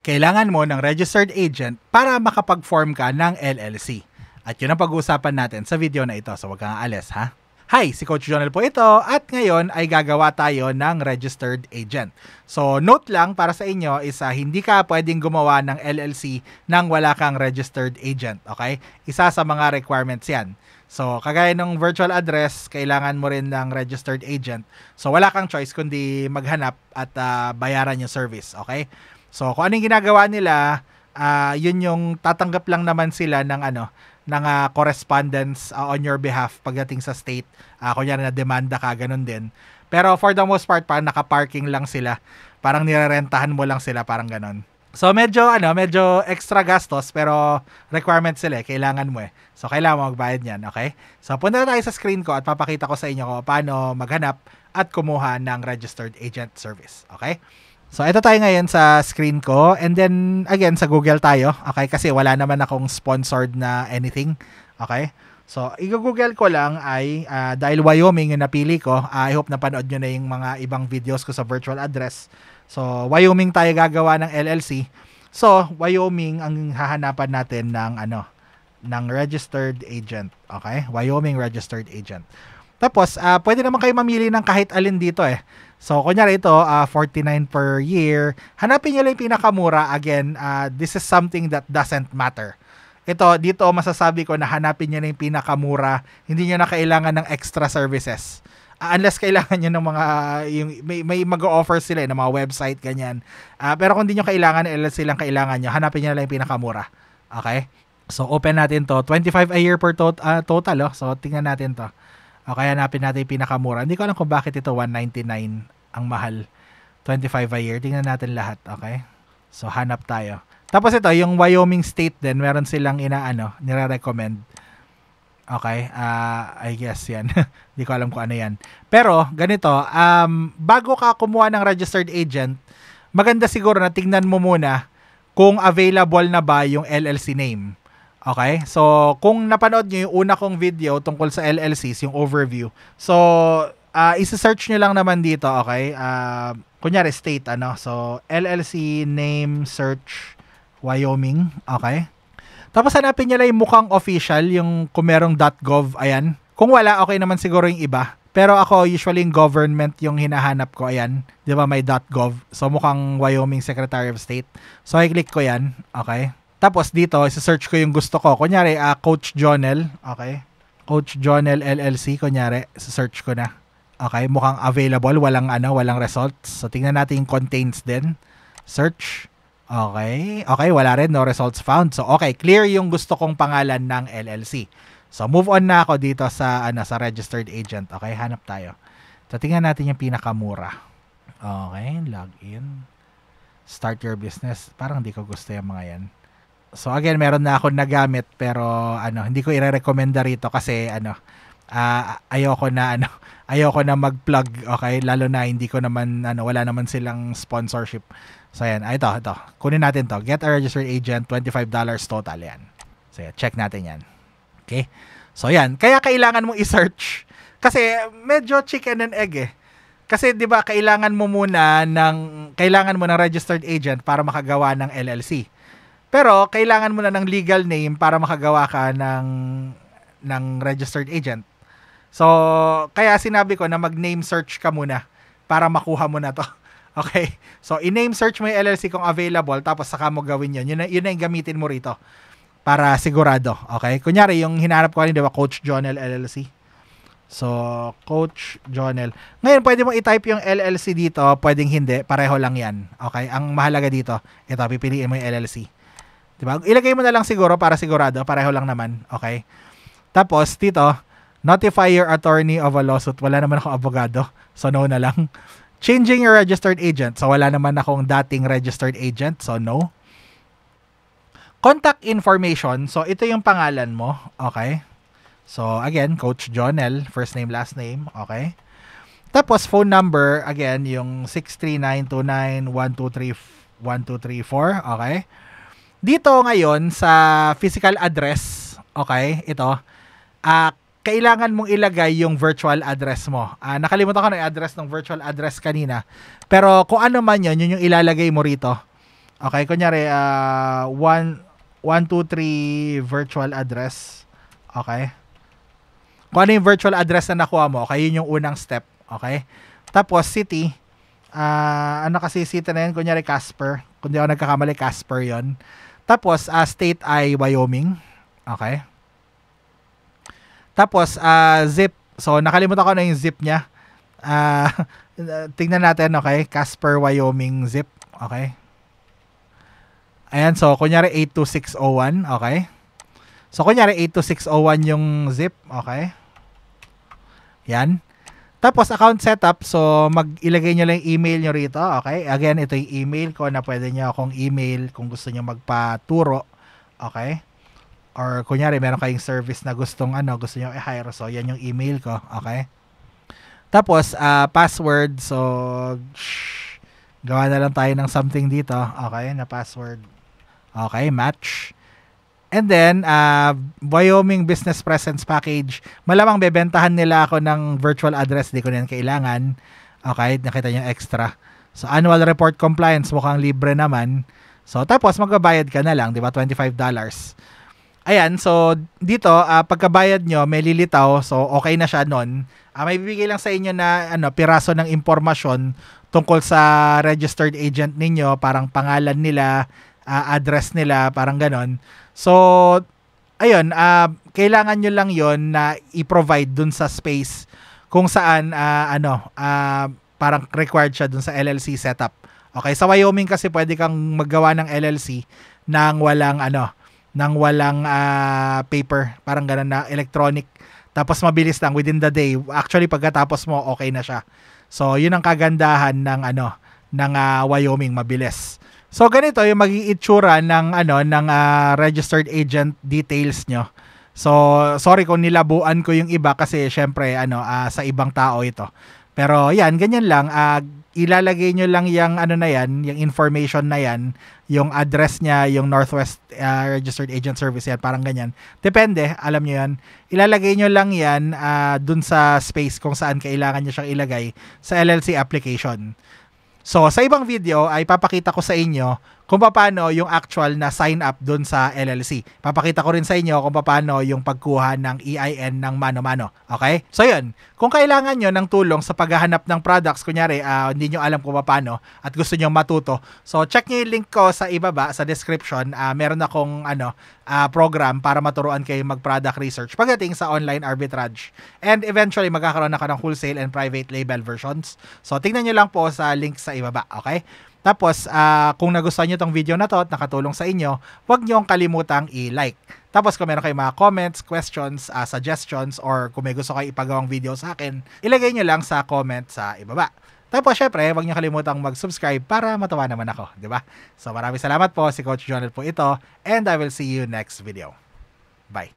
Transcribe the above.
Kailangan mo ng registered agent para makapag-form ka ng LLC. At yun ang pag-uusapan natin sa video na ito. So, wag kang aalis, ha? Hi, si Coach Jonel po ito at ngayon ay gagawa tayo ng registered agent. So, note lang para sa inyo is hindi ka pwedeng gumawa ng LLC nang wala kang registered agent, okay? Isa sa mga requirements yan. So, kagaya ng virtual address, kailangan mo rin ng registered agent. So, wala kang choice kundi maghanap at bayaran yung service, okay? So, kung anong ginagawa nila, yun yung tatanggap lang naman sila ng correspondence on your behalf pagdating sa state. Kunyari na demanda ka, ganun din. Pero for the most part, parang naka-parking lang sila. Parang nirerentahan mo lang sila, parang ganun. So medyo extra gastos pero requirement sila, kailangan mo eh. So kailangan mo magbayad niyan, okay? So punta na tayo sa screen ko at papakita ko sa inyo kung paano maghanap at kumuha ng registered agent service, okay? So, ito tayo ngayon sa screen ko. And then, again, sa Google tayo. Okay? Kasi wala naman akong sponsored na anything. Okay? So, i-google ko lang ay, dahil Wyoming yung napili ko, I hope napanood nyo na yung mga ibang videos ko sa virtual address. So, Wyoming tayo gagawa ng LLC. So, Wyoming ang hahanapan natin ng registered agent. Okay? Wyoming registered agent. Tapos, pwede naman kayo mamili ng kahit alin dito eh. So, kunyari ito, $49 per year. Hanapin nyo lang yung pinakamura. Again, this is something that doesn't matter. Ito, dito masasabi ko na hanapin nyo na yung pinakamura. Hindi nyo na kailangan ng extra services. Unless kailangan nyo ng mga, may mag-o-offer sila ng mga website, ganyan. Pero kung hindi nyo kailangan, LLC lang kailangan nyo, hanapin nyo na lang yung pinakamura. Okay? So, open natin to. $25 a year per total. Oh. So, tingnan natin to. Okay, hanapin natin yung pinakamura. Hindi ko alam kung bakit ito $199 ang mahal. $25 a year. Tingnan natin lahat. Okay? So, hanap tayo. Tapos ito, yung Wyoming State din, meron silang nire-recommend. Okay? I guess yan. Hindi ko alam kung ano yan. Pero, ganito, bago ka kumuha ng registered agent, maganda siguro na tingnan mo muna kung available na ba yung LLC name. Okay? So, kung napanood nyo yung una kong video tungkol sa LLCs, yung overview. So, isa-search nyo lang naman dito, okay? Kunyari, state, So, LLC name search Wyoming, okay? Tapos, hanapin nyo lang yung mukhang official, yung kung merong .gov, ayan. Kung wala, okay naman siguro yung iba. Pero ako, usually yung government yung hinahanap ko, ayan. Di ba may .gov? So, mukhang Wyoming Secretary of State. So, i-click ko yan, okay? Tapos dito, isa-search ko yung gusto ko. Kunyari, Coach Jonel. Okay? Coach Jonel LLC. Kunyari, isa-search ko na. Okay? Mukhang available. Walang results. So, tingnan natin yung contains din. Search. Okay. Okay, wala rin. No results found. So, okay. Clear yung gusto kong pangalan ng LLC. So, move on na ako dito sa, sa registered agent. Okay? Hanap tayo. So, tingnan natin yung pinakamura. Okay. Login. Start your business. Parang hindi ko gusto yung mga yan. So again, meron na ako nagamit pero hindi ko ire-recommenda rito kasi ayoko na mag-plug, okay? Lalo na hindi ko naman wala naman silang sponsorship. So ayan, ito. Kunin natin to. Get a registered agent, $25 total yan. So yan, check natin yan. Okay? So yan, kaya kailangan mong i-search kasi medyo chicken and egg eh. Kasi 'di ba, kailangan mo ng registered agent para makagawa ng LLC. Pero, kailangan mo na ng legal name para makagawa ka ng registered agent. So, kaya sinabi ko na mag-name search ka muna para makuha mo na to. Okay? So, i-name search mo yung LLC kung available, tapos saka mo gawin yun. Yun na yung gamitin mo rito para sigurado. Okay? Kunyari, yung hinarap ko kanina, Coach Jonel LLC. So, Coach Jonel. Ngayon, pwede mo i-type yung LLC dito. Pwedeng hindi. Pareho lang yan. Okay? Ang mahalaga dito, ito, pipiliin mo yung LLC. Diba? Ilagay mo na lang siguro para sigurado. Pareho lang naman. Okay? Tapos, dito, notify your attorney of a lawsuit. Wala naman akong abogado. So, no na lang. Changing your registered agent. So, wala naman akong dating registered agent. So, no. Contact information. So, ito yung pangalan mo. Okay? So, again, Coach Jonel. First name, last name. Okay? Tapos, phone number. Again, yung 639291234. Okay? Dito ngayon sa physical address, okay, ito, kailangan mong ilagay yung virtual address mo. Nakalimutan ko na yung address ng virtual address kanina. Pero kung ano man yun yung ilalagay mo rito. Okay, kunyari, 123 virtual address. Okay. Kung ano yung virtual address na nakuha mo, okay, yun yung unang step. Okay. Tapos, city. Ano kasi city na yun? Kunyari, Casper. Kung di ako nagkakamali, Casper yon. Tapos, state ay Wyoming. Okay. Tapos, zip. So, nakalimutan ko na yung zip niya. Tingnan natin, okay? Casper, Wyoming zip. Okay. Ayan, so, kunyari 82601. Okay. So, kunyari 82601 yung zip. Okay. Yan. Tapos, account setup. So, ilagay nyo lang yung email nyo rito. Okay. Again, ito yung email ko na pwede nyo akong email kung gusto nyo magpaturo. Okay. Or, kunyari, meron kayong service na gusto nyo i-hire. So, yan yung email ko. Okay. Tapos, password. So, gawa na lang tayo ng something dito. Okay, na password. Okay, match. And then, Wyoming Business Presence Package. Malamang bebentahan nila ako ng virtual address. Di ko na yan kailangan. Okay, nakita nyo extra. So, annual report compliance. Mukhang libre naman. So, tapos, magbabayad ka na lang. Di ba? $25. Ayan, so, dito, pagkabayad nyo, may lilitaw. So, okay na siya nun. May bibigay lang sa inyo na piraso ng impormasyon tungkol sa registered agent ninyo, parang pangalan nila, address nila, parang ganon. So, ayun, kailangan nyo lang yon na i-provide dun sa space kung saan, parang required siya dun sa LLC setup. Okay, sa Wyoming kasi pwede kang maggawa ng LLC nang walang, paper, parang ganon na electronic. Tapos mabilis lang within the day. Actually pagkatapos mo okay na siya. So yun ang kagandahan ng Wyoming, mabilis. So ganito yung magiging itsura ng registered agent details nyo. So sorry kung nilabuan ko yung iba kasi syempre sa ibang tao ito. Pero yan, ganyan lang. Ilalagay nyo lang yung yung information na yan, yung address niya, yung Northwest Registered Agent Service yan, parang ganyan. Depende, alam nyo yan. Ilalagay nyo lang yan dun sa space kung saan kailangan nyo siyang ilagay sa LLC application. So, sa ibang video ay papakita ko sa inyo kung paano yung actual na sign up dun sa LLC. Papakita ko rin sa inyo kung paano yung pagkuha ng EIN ng mano-mano. Okay? So yun, kung kailangan nyo ng tulong sa paghahanap ng products, kunyari hindi nyo alam kung paano at gusto nyo matuto, so check nyo yung link ko sa ibaba, sa description. Meron akong program para maturuan kayo mag-product research pagdating sa online arbitrage. And eventually, magkakaroon na ka ng wholesale and private label versions. So tingnan nyo lang po sa link sa ibaba. Okay? Tapos, kung nagustuhan nyo tong video na to at nakatulong sa inyo, huwag nyong kalimutang i-like. Tapos, kung meron kayong mga comments, questions, suggestions, or kung may gusto kayo ipagawang video sa akin, ilagay nyo lang sa comment sa ibaba. Tapos, syempre, huwag nyo kalimutang mag-subscribe para matawa naman ako, di ba? So, maraming salamat po. Si Coach Jonel po ito, and I will see you next video. Bye!